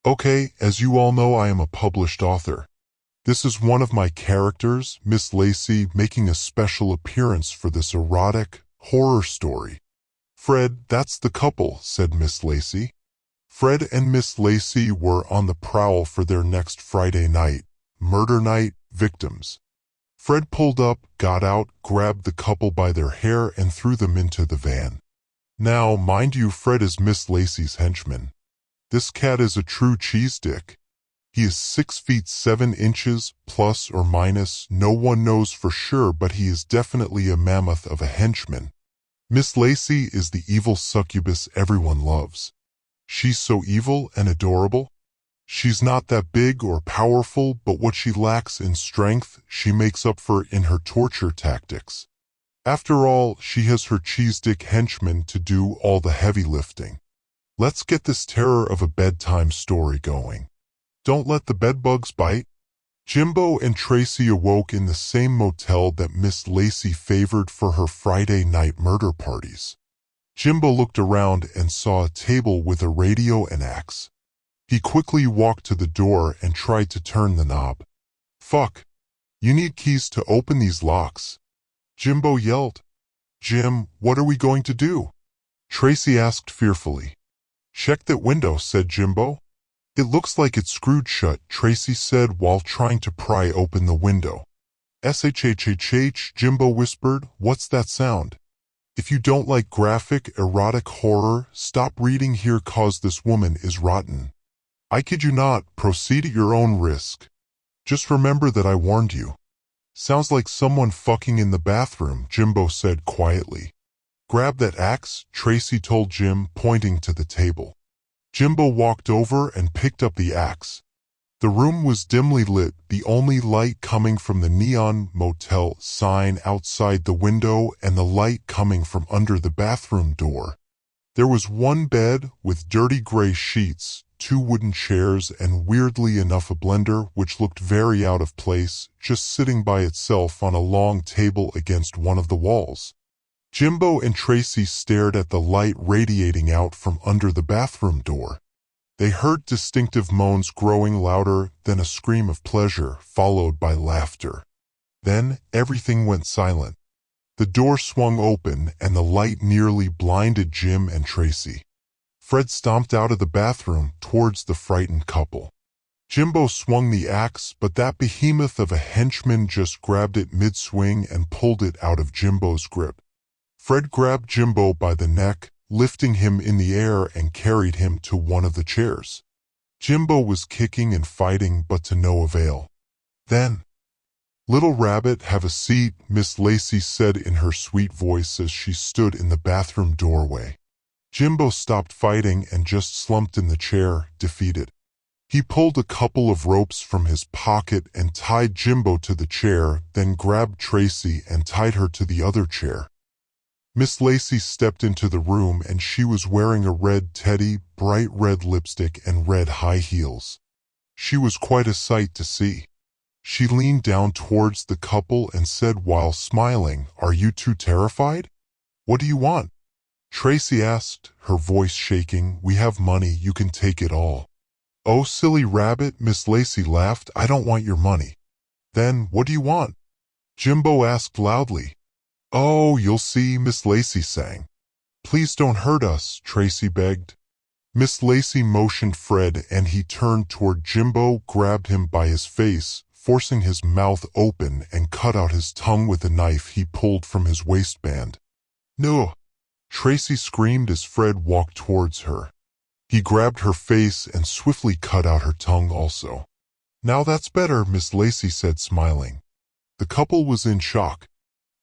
Okay, as you all know, I am a published author. This is one of my characters, Miss Lacey, making a special appearance for this erotic horror story. Fred, that's the couple, said Miss Lacey. Fred and Miss Lacey were on the prowl for their next Friday night, murder night, victims. Fred pulled up, got out, grabbed the couple by their hair and threw them into the van. Now, mind you, Fred is Miss Lacey's henchman. This cat is a true cheese dick. He is 6 feet 7 inches, plus or minus, no one knows for sure, but he is definitely a mammoth of a henchman. Miss Lacey is the evil succubus everyone loves. She's so evil and adorable. She's not that big or powerful, but what she lacks in strength, she makes up for in her torture tactics. After all, she has her cheese dick henchmen to do all the heavy lifting. Let's get this terror of a bedtime story going. Don't let the bedbugs bite. Jimbo and Tracy awoke in the same motel that Miss Lacey favored for her Friday night murder parties. Jimbo looked around and saw a table with a radio and axe. He quickly walked to the door and tried to turn the knob. Fuck. You need keys to open these locks. Jimbo yelled. Jim, what are we going to do? Tracy asked fearfully. Check that window, said Jimbo. It looks like it's screwed shut, Tracy said while trying to pry open the window. SHHHH, Jimbo whispered, what's that sound? If you don't like graphic, erotic horror, stop reading here cause this woman is rotten. I kid you not, proceed at your own risk. Just remember that I warned you. Sounds like someone fucking in the bathroom, Jimbo said quietly. Grab that axe, Tracy told Jim, pointing to the table. Jimbo walked over and picked up the axe. The room was dimly lit, the only light coming from the neon motel sign outside the window and the light coming from under the bathroom door. There was one bed with dirty gray sheets, 2 wooden chairs, and weirdly enough a blender which looked very out of place, just sitting by itself on a long table against one of the walls. Jimbo and Tracy stared at the light radiating out from under the bathroom door. They heard distinctive moans growing louder, then a scream of pleasure, followed by laughter. Then, everything went silent. The door swung open and the light nearly blinded Jim and Tracy. Fred stomped out of the bathroom towards the frightened couple. Jimbo swung the axe, but that behemoth of a henchman just grabbed it mid-swing and pulled it out of Jimbo's grip. Fred grabbed Jimbo by the neck, lifting him in the air and carried him to one of the chairs. Jimbo was kicking and fighting, but to no avail. Then, "Little rabbit, have a seat," Miss Lacey said in her sweet voice as she stood in the bathroom doorway. Jimbo stopped fighting and just slumped in the chair, defeated. He pulled a couple of ropes from his pocket and tied Jimbo to the chair, then grabbed Tracy and tied her to the other chair. Miss Lacey stepped into the room and she was wearing a red teddy, bright red lipstick and red high heels. She was quite a sight to see. She leaned down towards the couple and said while smiling, "Are you too terrified? What do you want?" Tracy asked, her voice shaking. "We have money, you can take it all." "Oh, silly rabbit," Miss Lacey laughed, "I don't want your money." "Then, what do you want?" Jimbo asked loudly. "Oh, you'll see," Miss Lacey sang. "Please don't hurt us," Tracy begged. Miss Lacey motioned Fred and he turned toward Jimbo, grabbed him by his face, forcing his mouth open and cut out his tongue with a knife he pulled from his waistband. "No!" Tracy screamed as Fred walked towards her. He grabbed her face and swiftly cut out her tongue also. "Now that's better," Miss Lacey said, smiling. The couple was in shock.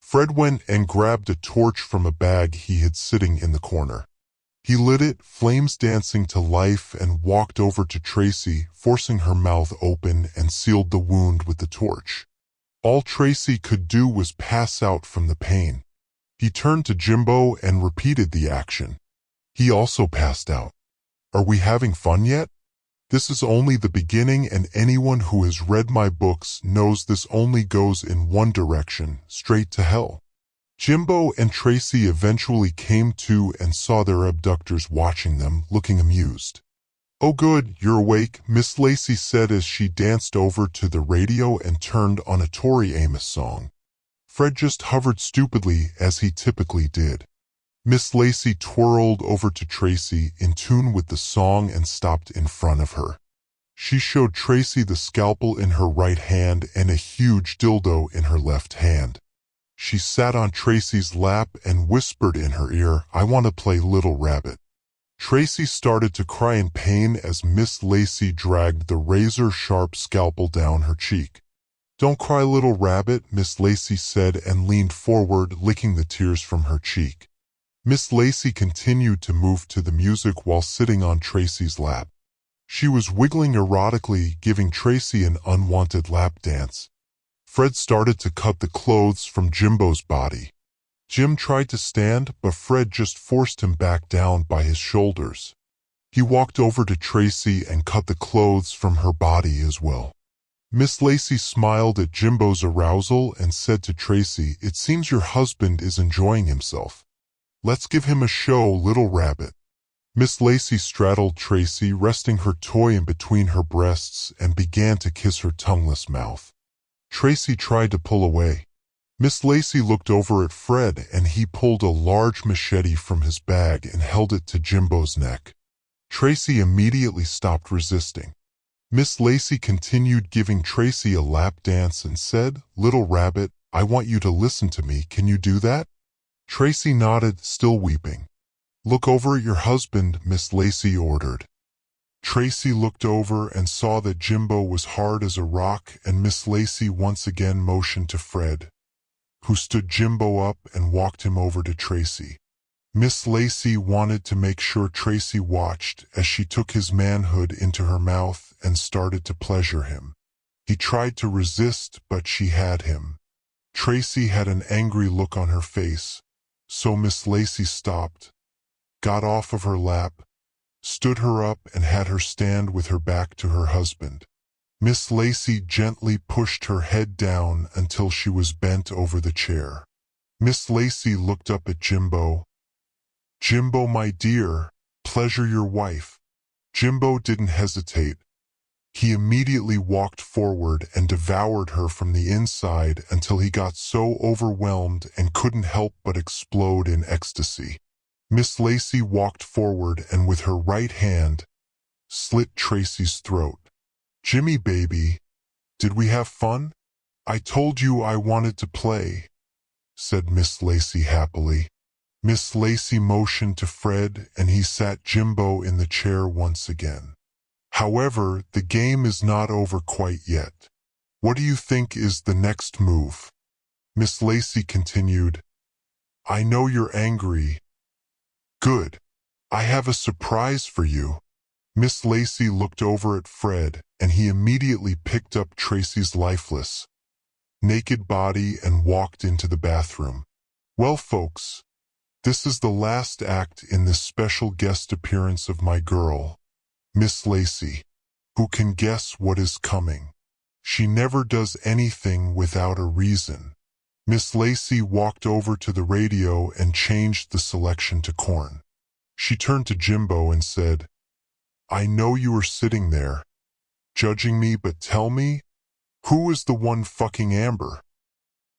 Fred went and grabbed a torch from a bag he had sitting in the corner. He lit it, flames dancing to life, and walked over to Tracy, forcing her mouth open and sealed the wound with the torch. All Tracy could do was pass out from the pain. He turned to Jimbo and repeated the action. He also passed out. "Are we having fun yet? This is only the beginning, and anyone who has read my books knows this only goes in one direction, straight to hell." Jimbo and Tracy eventually came to and saw their abductors watching them, looking amused. "Oh good, you're awake," Miss Lacey said as she danced over to the radio and turned on a Tori Amos song. Fred just hovered stupidly as he typically did. Miss Lacey twirled over to Tracy in tune with the song and stopped in front of her. She showed Tracy the scalpel in her right hand and a huge dildo in her left hand. She sat on Tracy's lap and whispered in her ear, "I want to play Little Rabbit." Tracy started to cry in pain as Miss Lacey dragged the razor-sharp scalpel down her cheek. "Don't cry, little rabbit," Miss Lacey said and leaned forward, licking the tears from her cheek. Miss Lacey continued to move to the music while sitting on Tracy's lap. She was wiggling erotically, giving Tracy an unwanted lap dance. Fred started to cut the clothes from Jimbo's body. Jim tried to stand, but Fred just forced him back down by his shoulders. He walked over to Tracy and cut the clothes from her body as well. Miss Lacey smiled at Jimbo's arousal and said to Tracy, "It seems your husband is enjoying himself. Let's give him a show, little rabbit." Miss Lacey straddled Tracy, resting her toy in between her breasts, and began to kiss her tongueless mouth. Tracy tried to pull away. Miss Lacey looked over at Fred and he pulled a large machete from his bag and held it to Jimbo's neck. Tracy immediately stopped resisting. Miss Lacey continued giving Tracy a lap dance and said, "Little rabbit, I want you to listen to me. Can you do that?" Tracy nodded, still weeping. "Look over at your husband," Miss Lacey ordered. Tracy looked over and saw that Jimbo was hard as a rock, and Miss Lacey once again motioned to Fred, who stood Jimbo up and walked him over to Tracy. Miss Lacey wanted to make sure Tracy watched as she took his manhood into her mouth and started to pleasure him. He tried to resist, but she had him. Tracy had an angry look on her face, so Miss Lacey stopped, got off of her lap, stood her up and had her stand with her back to her husband. Miss Lacey gently pushed her head down until she was bent over the chair. Miss Lacey looked up at Jimbo. "Jimbo, my dear, pleasure your wife." Jimbo didn't hesitate. He immediately walked forward and devoured her from the inside until he got so overwhelmed and couldn't help but explode in ecstasy. Miss Lacey walked forward and with her right hand slit Tracy's throat. "Jimmy, baby, did we have fun? I told you I wanted to play," said Miss Lacey happily. Miss Lacey motioned to Fred and he sat Jimbo in the chair once again. "However, the game is not over quite yet. What do you think is the next move?" Miss Lacey continued. "I know you're angry. Good. I have a surprise for you." Miss Lacey looked over at Fred, and he immediately picked up Tracy's lifeless, naked body and walked into the bathroom. Well, folks, this is the last act in this special guest appearance of my girl, Miss Lacey. Who can guess what is coming? She never does anything without a reason. Miss Lacey walked over to the radio and changed the selection to corn. She turned to Jimbo and said, "I know you are sitting there, judging me, but tell me, who is the one fucking Amber?"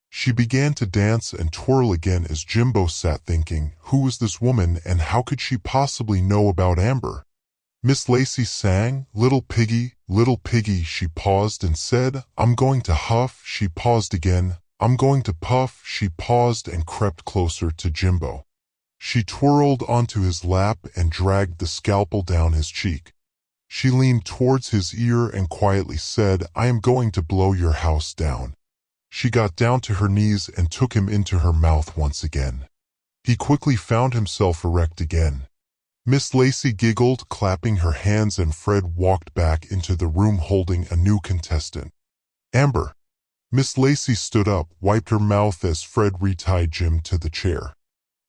She began to dance and twirl again as Jimbo sat thinking, who was this woman and how could she possibly know about Amber? Miss Lacey sang, little piggy, she paused and said, "I'm going to huff," she paused again, "I'm going to puff," she paused and crept closer to Jimbo. She twirled onto his lap and dragged the scalpel down his cheek. She leaned towards his ear and quietly said, "I am going to blow your house down." She got down to her knees and took him into her mouth once again. He quickly found himself erect again. Miss Lacey giggled, clapping her hands, and Fred walked back into the room holding a new contestant. "Amber." Miss Lacey stood up, wiped her mouth as Fred retied Jim to the chair.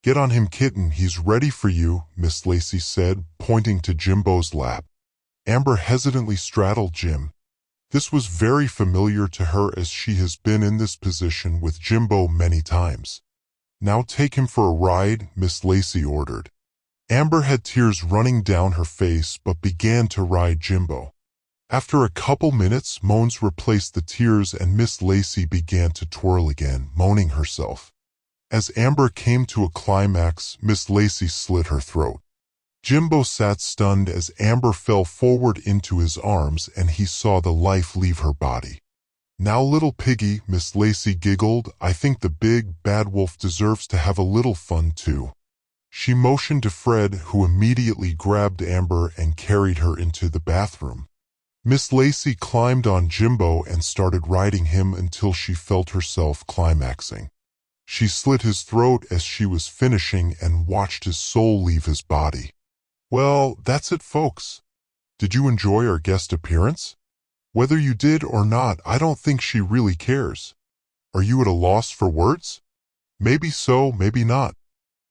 "Get on him, kitten, he's ready for you," Miss Lacey said, pointing to Jimbo's lap. Amber hesitantly straddled Jim. This was very familiar to her as she has been in this position with Jimbo many times. "Now take him for a ride," Miss Lacey ordered. Amber had tears running down her face but began to ride Jimbo. After a couple minutes, moans replaced the tears and Miss Lacey began to twirl again, moaning herself. As Amber came to a climax, Miss Lacey slit her throat. Jimbo sat stunned as Amber fell forward into his arms and he saw the life leave her body. "Now, little piggy," Miss Lacey giggled, "I think the big, bad wolf deserves to have a little fun too." She motioned to Fred, who immediately grabbed Amber and carried her into the bathroom. Miss Lacey climbed on Jimbo and started riding him until she felt herself climaxing. She slit his throat as she was finishing and watched his soul leave his body. Well, that's it, folks. Did you enjoy our guest appearance? Whether you did or not, I don't think she really cares. Are you at a loss for words? Maybe so, maybe not.